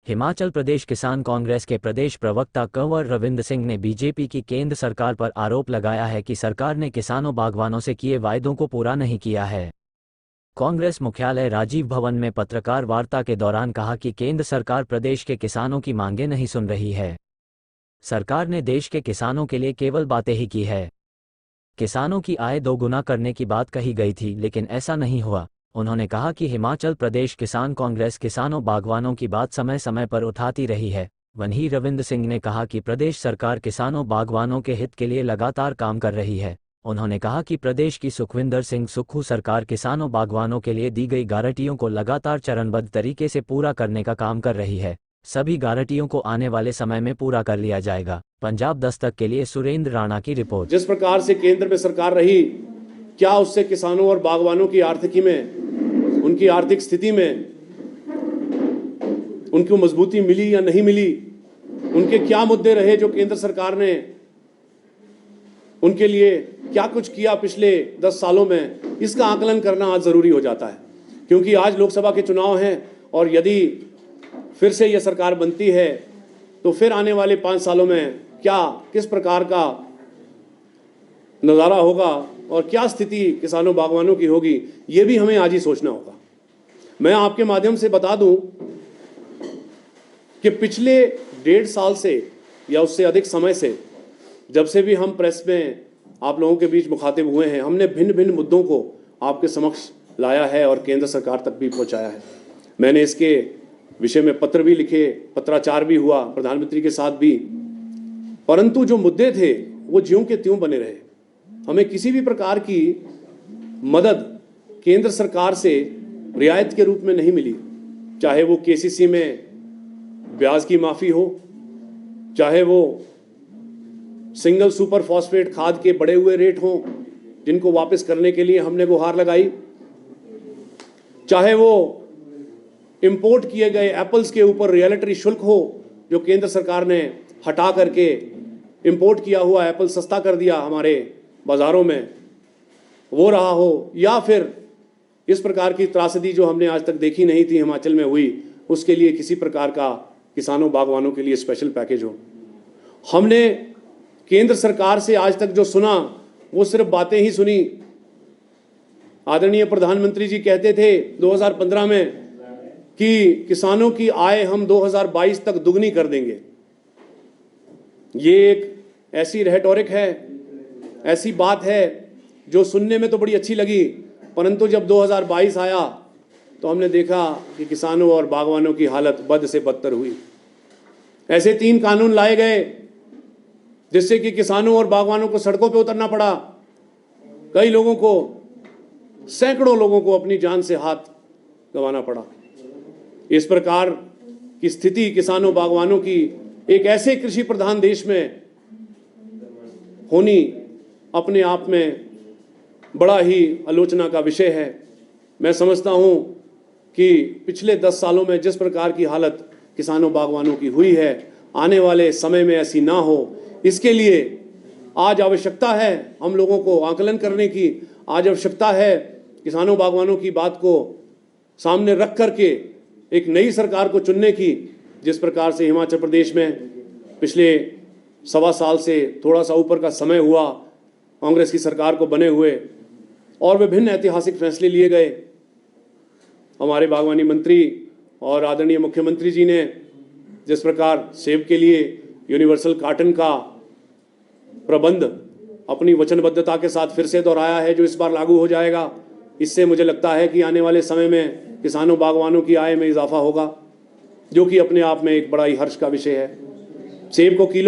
हिमाचल प्रदेश किसान कांग्रेस के प्रदेश प्रवक्ता कंवर रविंद्र सिंह ने बीजेपी की केंद्र सरकार पर आरोप लगाया है कि सरकार ने किसानों बागवानों से किए वायदों को पूरा नहीं किया है। कांग्रेस मुख्यालय राजीव भवन में पत्रकार वार्ता के दौरान कहा कि केंद्र सरकार प्रदेश के किसानों की मांगें नहीं सुन रही है। सरकार ने देश के किसानों के लिए केवल बातें ही की है। किसानों की आय दोगुना करने की बात कही गई थी, लेकिन ऐसा नहीं हुआ। उन्होंने कहा कि हिमाचल प्रदेश किसान कांग्रेस किसानों बागवानों की बात समय समय पर उठाती रही है। वहीं रविंद्र सिंह ने कहा कि प्रदेश सरकार किसानों बागवानों के हित के लिए लगातार काम कर रही है। उन्होंने कहा कि प्रदेश की सुखविंदर सिंह सुक्खू सरकार किसानों बागवानों के लिए दी गई गारंटियों को लगातार चरणबद्ध तरीके से पूरा करने का काम कर रही है। सभी गारंटियों को आने वाले समय में पूरा कर लिया जाएगा। पंजाब दस्तक के लिए सुरेंद्र राणा की रिपोर्ट। जिस प्रकार से केंद्र में सरकार रही, क्या उससे किसानों और बागवानों की आर्थिकी में, उनकी आर्थिक स्थिति में उनको मजबूती मिली या नहीं मिली? उनके क्या मुद्दे रहे जो केंद्र सरकार ने उनके लिए क्या कुछ किया पिछले 10 सालों में? इसका आकलन करना आज जरूरी हो जाता है, क्योंकि आज लोकसभा के चुनाव हैं और यदि फिर से यह सरकार बनती है तो फिर आने वाले 5 सालों में क्या किस प्रकार का नज़ारा होगा और क्या स्थिति किसानों बागवानों की होगी, ये भी हमें आज ही सोचना होगा। मैं आपके माध्यम से बता दूं कि पिछले 1.5 साल से या उससे अधिक समय से, जब से भी हम प्रेस में आप लोगों के बीच मुखातिब हुए हैं, हमने भिन्न भिन्न मुद्दों को आपके समक्ष लाया है और केंद्र सरकार तक भी पहुंचाया है। मैंने इसके विषय में पत्र भी लिखे, पत्राचार भी हुआ प्रधानमंत्री के साथ भी, परंतु जो मुद्दे थे वो ज्यों के त्यों बने रहे। हमें किसी भी प्रकार की मदद केंद्र सरकार से रियायत के रूप में नहीं मिली, चाहे वो केसीसी में ब्याज की माफ़ी हो, चाहे वो सिंगल सुपर फॉस्फेट खाद के बढ़े हुए रेट हों जिनको वापस करने के लिए हमने गुहार लगाई, चाहे वो इंपोर्ट किए गए एप्पल्स के ऊपर रॉयल्टी शुल्क हो जो केंद्र सरकार ने हटा करके इंपोर्ट किया हुआ एप्पल सस्ता कर दिया हमारे बाज़ारों में, वो रहा हो, या फिर इस प्रकार की त्रासदी जो हमने आज तक देखी नहीं थी हिमाचल में हुई, उसके लिए किसी प्रकार का किसानों बागवानों के लिए स्पेशल पैकेज हो। हमने केंद्र सरकार से आज तक जो सुना वो सिर्फ बातें ही सुनी। आदरणीय प्रधानमंत्री जी कहते थे 2015 में कि किसानों की आय हम 2022 तक दुगनी कर देंगे। ये एक ऐसी रेटोरिक है, ऐसी बात है जो सुनने में तो बड़ी अच्छी लगी, परंतु जब 2022 आया तो हमने देखा कि किसानों और बागवानों की हालत बद से बदतर हुई। ऐसे 3 कानून लाए गए जिससे कि किसानों और बागवानों को सड़कों पर उतरना पड़ा। कई लोगों को, सैकड़ों लोगों को अपनी जान से हाथ गंवाना पड़ा। इस प्रकार की स्थिति किसानों बागवानों की एक ऐसे कृषि प्रधान देश में होनी अपने आप में बड़ा ही आलोचना का विषय है। मैं समझता हूं कि पिछले 10 सालों में जिस प्रकार की हालत किसानों बागवानों की हुई है, आने वाले समय में ऐसी ना हो, इसके लिए आज आवश्यकता है हम लोगों को आकलन करने की। आज आवश्यकता है किसानों बागवानों की बात को सामने रख करके एक नई सरकार को चुनने की। जिस प्रकार से हिमाचल प्रदेश में पिछले 1.25 साल से थोड़ा सा ऊपर का समय हुआ कांग्रेस की सरकार को बने हुए और विभिन्न ऐतिहासिक फैसले लिए गए, हमारे बागवानी मंत्री और आदरणीय मुख्यमंत्री जी ने जिस प्रकार सेब के लिए यूनिवर्सल कार्टन का प्रबंध अपनी वचनबद्धता के साथ फिर से दोहराया है, जो इस बार लागू हो जाएगा, इससे मुझे लगता है कि आने वाले समय में किसानों बागवानों की आय में इजाफा होगा, जो कि अपने आप में एक बड़ा ही हर्ष का विषय है। सेब को किलो